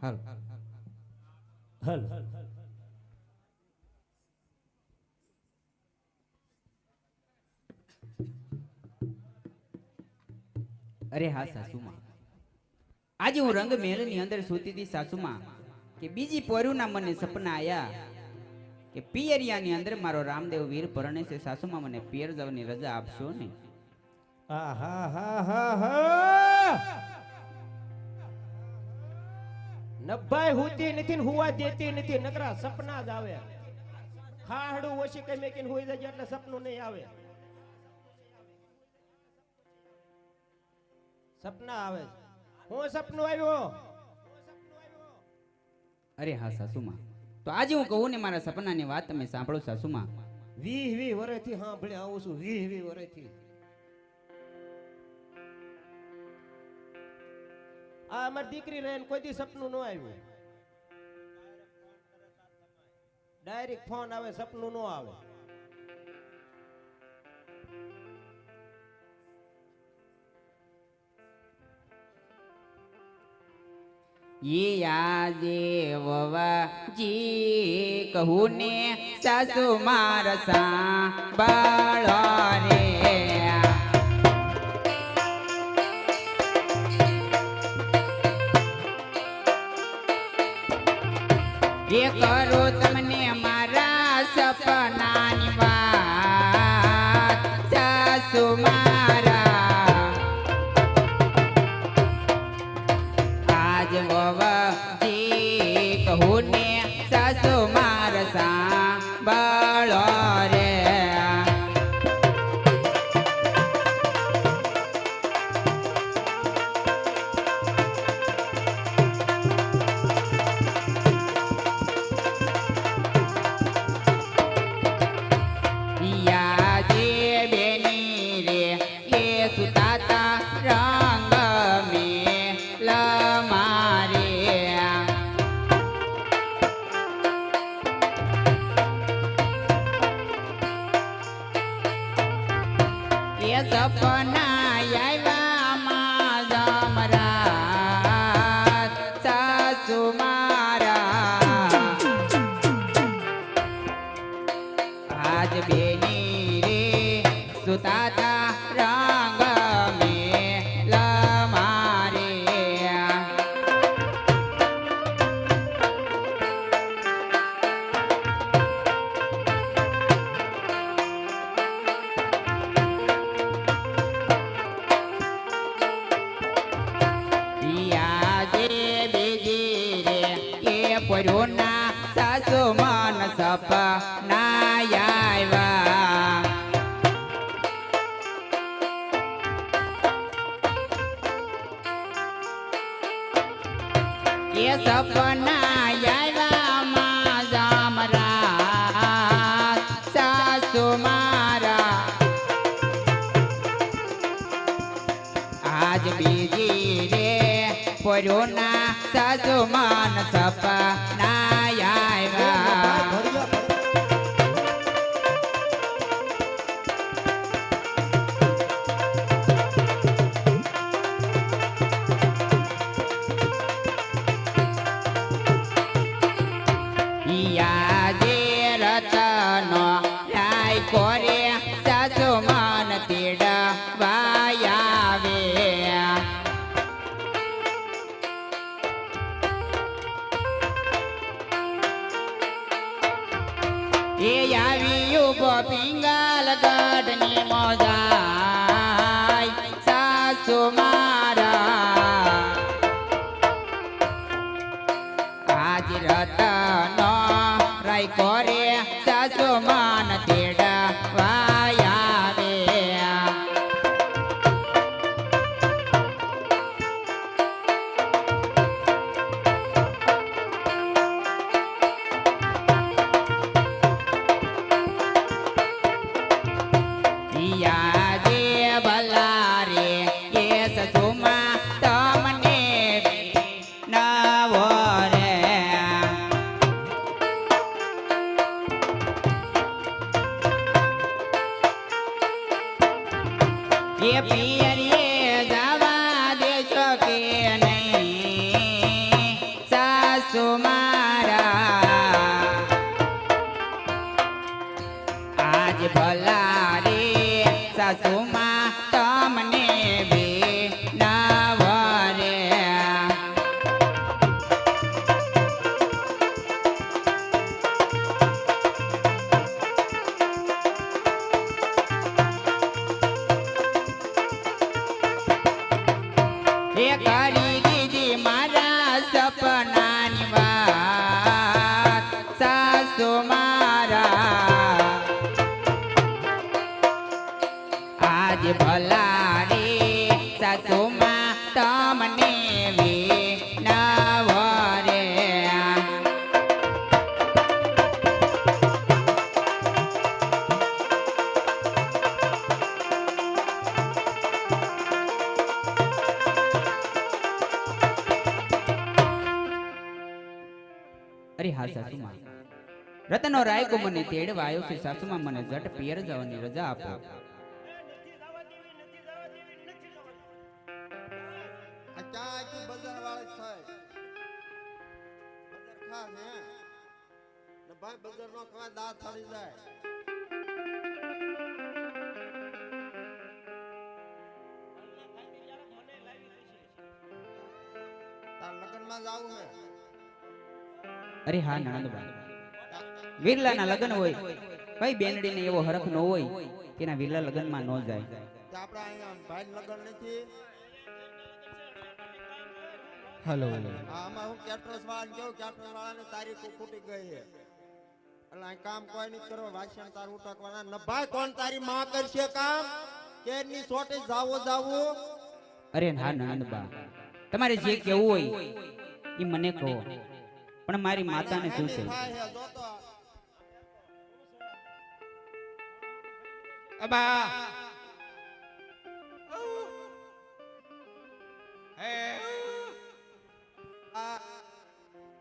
હાલ હલ અરે હા સાસુમાં, આજે હું રંગ મહેલ ની અંદર સૂતી હતી સાસુમાં, કે બીજી પોરુના મને સપના આયા કે પિયરિયા ની અંદર મારો રામદેવ વીર પરણે છે. સાસુમાં મને પિયર જવાની રજા આપશો ને? નભાઈ હુતી નથી ને હુવા દેતી નથી, નકરા સપના જ આવે. ખાહડું ઓછી કઈ મેકીને હુઈ જાય એટલે સપનું નહીં આવે, સપના આવે. હું સપનું આવ્યો? અરે હા સાસુમાં, તો આજે હું કહું ને મારા સપનાની વાત તમે સાંભળો સાસુમાં. 20 વર્ષથી સાંભળે આવું છું, 20 વર્ષથી. આ અમારી દીકરી રહે કોઈ દી સપનું ન આવ્યું. ડાયરેક્ટ ફોન આવે, સપનું ન આવે. ये આજે વવાજી કહું ને સાસુ મારા સાંભળો રે. એ કરો તમને મારા સપનાની વાત સાસુ મારા. આજ વવાજી કહું ને સાસુ મારા સાંભળો રે. સપના આવ્યા માં જમરા સાસુ મારા. આજ બેની રે સુતાતા રંગ મેલ મારે. પોરુના સાસુ મન સપના આવ્યા. એ સપના આવ્યા માં જમરા સાસુ મારા. આજ બીજી રે પોરુના સાસુ મન સપના આવ્યા. આજે રતનો રાય કોરે સાસુ મન તેડવા આવે. એ આવ્યું ગોપિંગલ ગઢની મોજાય સાસુ મારા. આજ રતનો રાય કોરે સાસુ મન તેડવા આવે. આજે ભલા રે એ સસુમાં તમને નવો રે. એ પિયરીએ જવા દેશો કે નહીં સાસુ મારા આજ ભલા રે સાસુમાં તમને વિનવો રે અરે હા સાસુમાં રતનો રાયકો મને તેડવા આવ્યો છે સાસુમાં મને ઝટ પિયર જવાની રજા આપો નથી જવા દેવી, નથી જવા દેવી, નથી જવા દેવી. આ ક્યાં આખી બજાર વાળી થાય બજાર ખા હે ને ભાઈ બજાર નો ખવાય દાંત થડી જાય તાર લગ્ન માં જાવું હે અરે હા નણંદબા વિરલાના લગ્ન હોય કઈ બેનડીને એવો હરખ ન હોય કે ના વિરલા લગ્નમાં ન જાય તે આપણે અહીંયા ભાઈ લગ્ન નથી હેલો હા આમાં હું કેટરસ વાળાને કહું કેટરસ વાળાની તારીખ ખૂટી ગઈ છે એટલે અહીં કામ કોઈ નહીં કરો વાસણ તાર ઉટકવાના ન ભાઈ કોણ તારી માં કરશે કામ કેરની સોટે જાવો અરે હા નણંદબા તમારે જે કેવું હોય એ મને કહો પણ મારી માતાને શું છે થાય છે જો તો અબા હે આ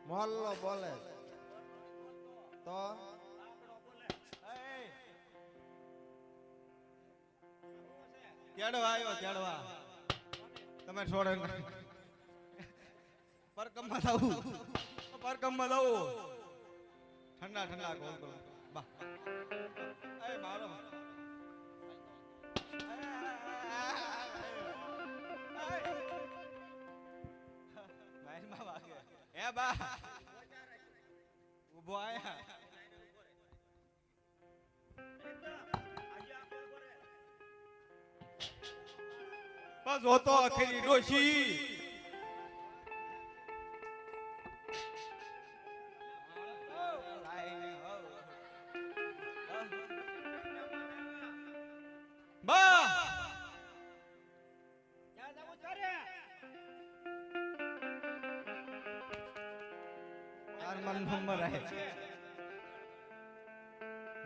મોહલ્લો બોલે તો કેડવા આવ્યો કેડવા તમે છોડે પરકમમાં જાવું પરકમમાં જાવું ઠંડા ઠંડા કોલ કરો બા એ મારો માઈમાં વાગે એ બા ઊભો આયા બસ હોતો અખેરી ડોશી બા ક્યાં જવું તારે? તાર મન નંબર આય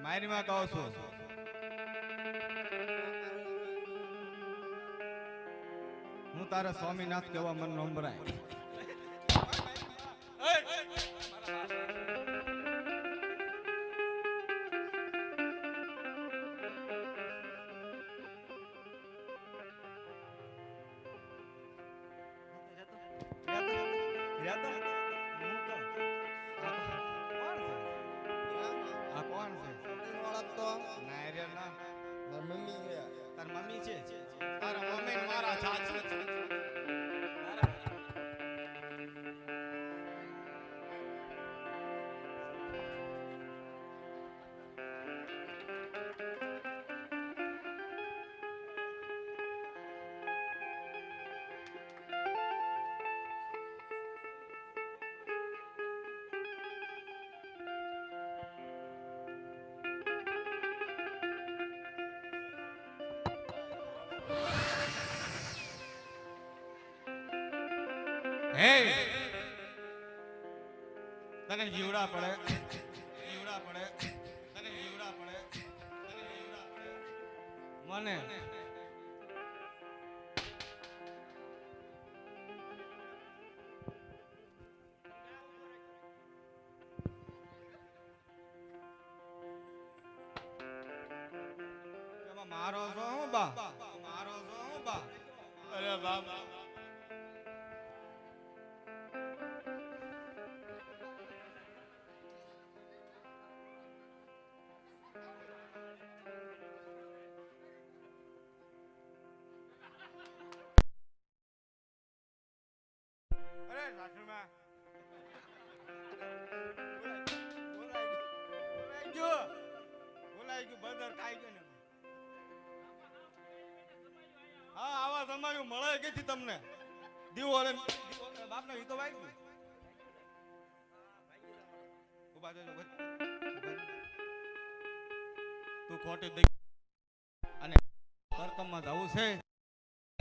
મારી માં કહું છું હું તારા સ્વામીનાથ કેવા મન નંબર આય ઓળખતો તાર મમ્મી છે તાર મમ્મી છે તારા મમ્મી ને મારા ચાચા છે હે તને જીવડા પડે જીવડા પડે તને જીવડા પડે તને જીવડા પડે મને એમાં મારો છો હું બા મારો છો હું બા અરે બાબા અરે સાસુમાં બોલાઈ ગયું બદર ખાઈ ગયો ને હા આવા તમારું મળે કે તમને દીવો બાપને ઈ તો વાઈ ગયું ઉભા થજો, ઉભા થજો. તું ખોટી દઈ અને તરકમમાં જવું છે